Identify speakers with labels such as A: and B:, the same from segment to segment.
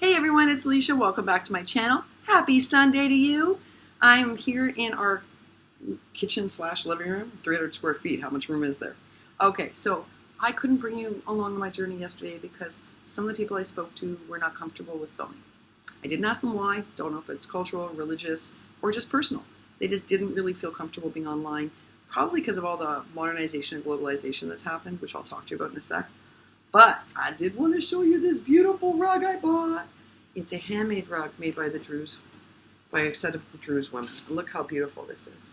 A: Hey everyone, it's Alicia. Welcome back to my channel. Happy Sunday to you. I'm here in our kitchen slash living room, 300 square feet. How much room is there? Okay, so I couldn't bring you along on my journey yesterday because some of the people I spoke to were not comfortable with filming. I didn't ask them why. Don't know if it's cultural, religious, or just personal. They just didn't really feel comfortable being online, probably because of all the modernization and globalization that's happened, which I'll talk to you about in a sec. But I did want to show you this beautiful rug I bought. It's a handmade rug made by the Druze, by a set of the Druze women. Look how beautiful this is,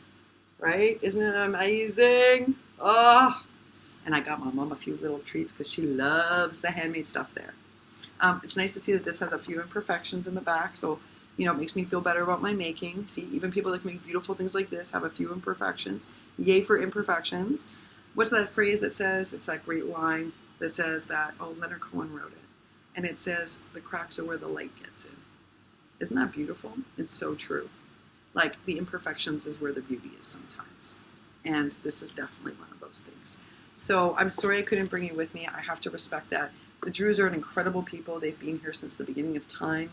A: right? Isn't it amazing? Oh, and I got my mom a few little treats because she loves the handmade stuff there. It's nice to see that this has a few imperfections in the back, so it makes me feel better about my making. See, even people that make beautiful things like this have a few imperfections. Yay for imperfections. What's that phrase that says, it's that great line that says that, oh, Leonard Cohen wrote it. And it says, the cracks are where the light gets in. Isn't that beautiful? It's so true. Like, the imperfections is where the beauty is sometimes. And this is definitely one of those things. So I'm sorry I couldn't bring you with me. I have to respect that. The Druze are an incredible people. They've been here since the beginning of time.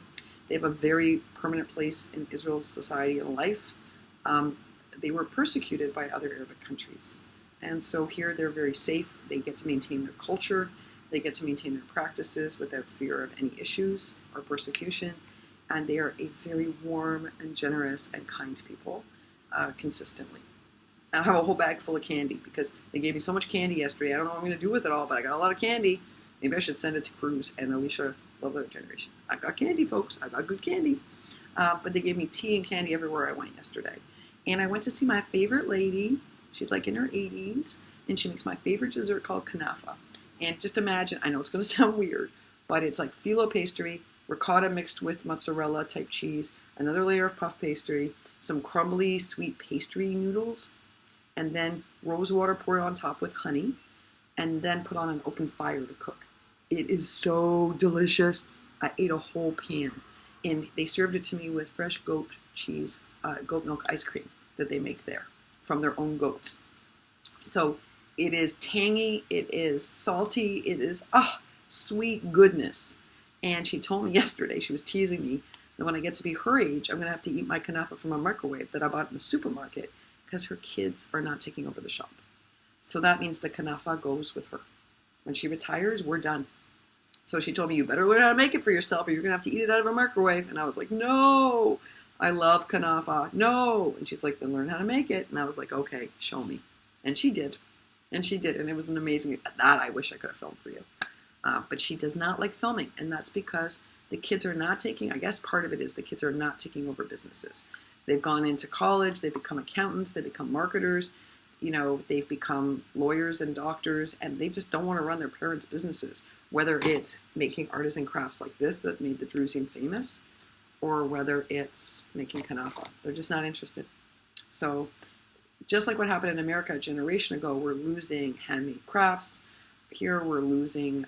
A: They have a very permanent place in Israel's society and life. They were persecuted by other Arabic countries. And so here they're very safe. They get to maintain their culture. They get to maintain their practices without fear of any issues or persecution. And they are a very warm and generous and kind people consistently. And I have a whole bag full of candy because they gave me so much candy yesterday. I don't know what I'm going to do with it all, but I got a lot of candy. Maybe I should send it to Cruz and Alicia, Love Their Generation. I got candy, folks. I got good candy. But they gave me tea and candy everywhere I went yesterday. And I went to see my favorite lady. She's like in her 80s. And she makes my favorite dessert called kanafa. And just imagine, I know it's going to sound weird, but it's like phyllo pastry, ricotta mixed with mozzarella type cheese, another layer of puff pastry, some crumbly sweet pastry noodles, and then rose water poured on top with honey, and then put on an open fire to cook. It is so delicious. I ate a whole pan, and they served it to me with fresh goat cheese, goat milk ice cream that they make there from their own goats. So it is tangy, it is salty, it is sweet goodness. And she told me yesterday, she was teasing me, that when I get to be her age, I'm going to have to eat my kanafa from a microwave that I bought in the supermarket because her kids are not taking over the shop. So that means the kanafa goes with her. When she retires, we're done. So she told me, you better learn how to make it for yourself or you're going to have to eat it out of a microwave. And I was like, no, I love kanafa. No. And she's like, then learn how to make it. And I was like, okay, show me. And she did. And she did, and it was an amazing, that I wish I could have filmed for you. But she does not like filming, and that's because the kids are not taking, I guess part of it is the kids are not taking over businesses. They've gone into college, they've become accountants, they become marketers, they've become lawyers and doctors, and they just don't want to run their parents' businesses, whether it's making artisan crafts like this that made the Druzian famous, or whether it's making kanafa. They're just not interested. So just like what happened in America a generation ago, we're losing handmade crafts. Here we're losing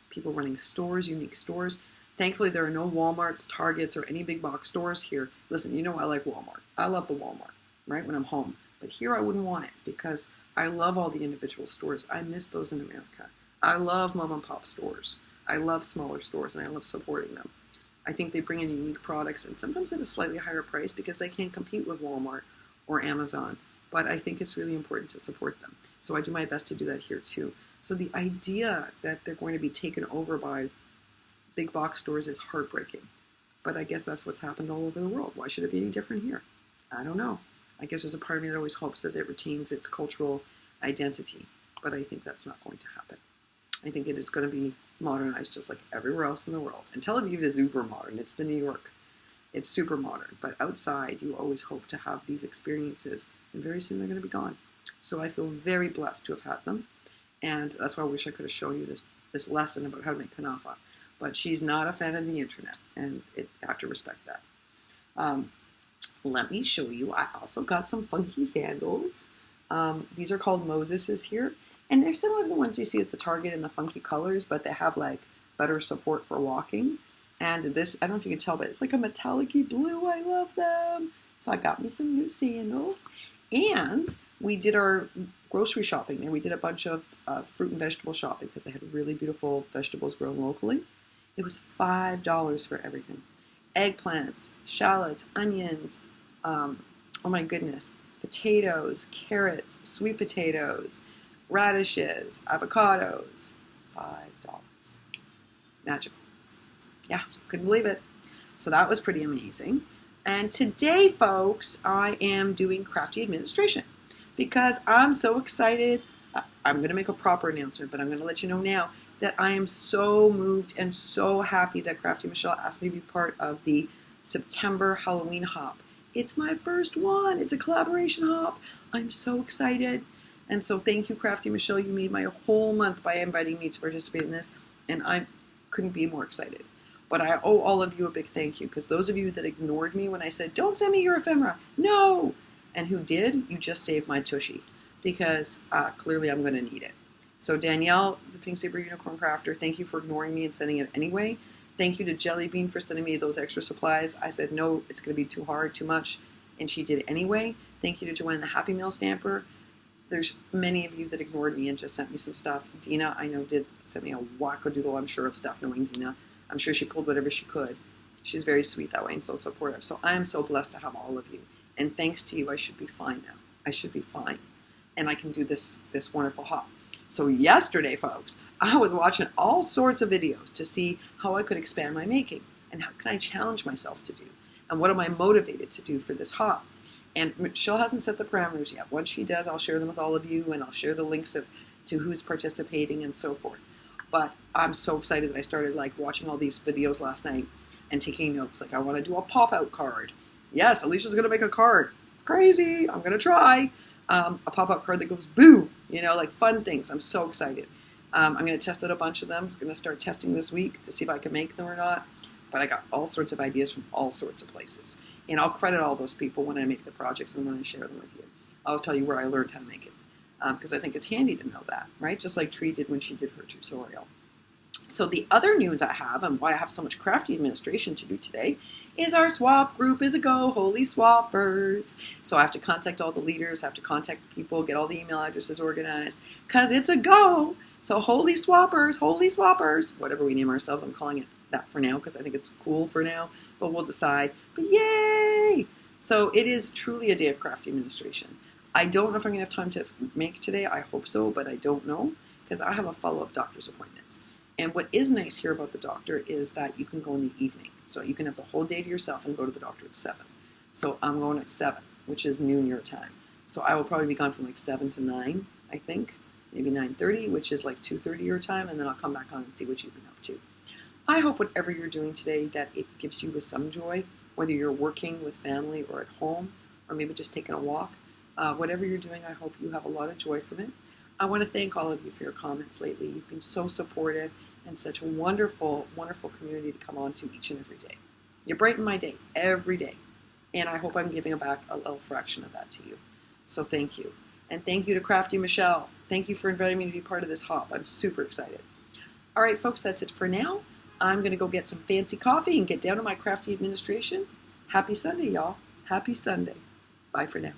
A: people running stores, unique stores. Thankfully, there are no Walmarts, Targets, or any big box stores here. Listen, I like Walmart. I love the Walmart, right, when I'm home. But here I wouldn't want it because I love all the individual stores. I miss those in America. I love mom and pop stores. I love smaller stores, and I love supporting them. I think they bring in unique products, and sometimes at a slightly higher price because they can't compete with Walmart or Amazon. But I think it's really important to support them. So I do my best to do that here too. So the idea that they're going to be taken over by big box stores is heartbreaking. But I guess that's what's happened all over the world. Why should it be any different here? I don't know. I guess there's a part of me that always hopes that it retains its cultural identity. But I think that's not going to happen. I think it is going to be modernized just like everywhere else in the world. And Tel Aviv is uber modern. It's the New York. It's super modern. But outside, you always hope to have these experiences. And very soon they're going to be gone. So I feel very blessed to have had them. And that's why I wish I could have shown you this lesson about how to make kanafa. But she's not a fan of the internet, and I have to respect that. Let me show you. I also got some funky sandals. These are called Moses's here. And they're similar to the ones you see at the Target in the funky colors, but they have like better support for walking. And this, I don't know if you can tell, but it's like a metallic-y blue. I love them. So I got me some new sandals. And we did our grocery shopping there. We did a bunch of fruit and vegetable shopping because they had really beautiful vegetables grown locally. It was $5 for everything. Eggplants, shallots, onions, oh my goodness, potatoes, carrots, sweet potatoes, radishes, avocados, $5. Magical. Yeah, couldn't believe it. So that was pretty amazing. And today, folks, I am doing Crafty Administration because I'm so excited. I'm going to make a proper announcement, but I'm going to let you know now that I am so moved and so happy that Crafty Michelle asked me to be part of the September Halloween hop. It's my first one. It's a collaboration hop. I'm so excited. And so thank you, Crafty Michelle. You made my whole month by inviting me to participate in this, and I couldn't be more excited. But I owe all of you a big thank you, because those of you that ignored me when I said, don't send me your ephemera, no, and who did, you just saved my tushy, because clearly I'm going to need it. So Danielle, the Pink Saber Unicorn Crafter, thank you for ignoring me and sending it anyway. Thank you to Jelly Bean for sending me those extra supplies. I said, no, it's going to be too hard, too much, and she did it anyway. Thank you to Joanne, the Happy Meal Stamper. There's many of you that ignored me and just sent me some stuff. Dina, I know, did send me a wackadoodle, I'm sure, of stuff, knowing Dina. I'm sure she pulled whatever she could. She's very sweet that way and so supportive. So I am so blessed to have all of you. And thanks to you, I should be fine now. I should be fine. And I can do this wonderful hop. So yesterday, folks, I was watching all sorts of videos to see how I could expand my making and how can I challenge myself to do. And what am I motivated to do for this hop? And Michelle hasn't set the parameters yet. Once she does, I'll share them with all of you, and I'll share the links to who's participating and so forth. But I'm so excited that I started watching all these videos last night and taking notes. I want to do a pop-out card. Yes, Alicia's going to make a card. Crazy. I'm going to try. A pop-out card that goes boo. Fun things. I'm so excited. I'm going to test out a bunch of them. I'm going to start testing this week to see if I can make them or not. But I got all sorts of ideas from all sorts of places. And I'll credit all those people when I make the projects and when I share them with you. I'll tell you where I learned how to make it. Because I think it's handy to know that, right? Just like Tree did when she did her tutorial. So the other news I have, and why I have so much Crafty Administration to do today, is our swap group is a go, Holy Swappers. So I have to contact all the leaders, I have to contact people, get all the email addresses organized, because it's a go. So Holy Swappers, whatever we name ourselves, I'm calling it that for now because I think it's cool for now, but we'll decide. But yay! So it is truly a day of Crafty Administration. I don't know if I'm going to have time to make today. I hope so, but I don't know because I have a follow-up doctor's appointment. And what is nice here about the doctor is that you can go in the evening. So you can have the whole day to yourself and go to the doctor at 7. So I'm going at 7, which is noon your time. So I will probably be gone from 7 to 9, I think. Maybe 9:30, which is 2:30 your time, and then I'll come back on and see what you've been up to. I hope whatever you're doing today that it gives you some joy, whether you're working with family or at home, or maybe just taking a walk. Whatever you're doing, I hope you have a lot of joy from it. I want to thank all of you for your comments lately. You've been so supportive and such a wonderful, wonderful community to come on to each and every day. You brighten my day every day, and I hope I'm giving back a little fraction of that to you. So thank you. And thank you to Crafty Michelle. Thank you for inviting me to be part of this hop. I'm super excited. All right, folks, that's it for now. I'm going to go get some fancy coffee and get down to my Crafty Administration. Happy Sunday, y'all. Happy Sunday. Bye for now.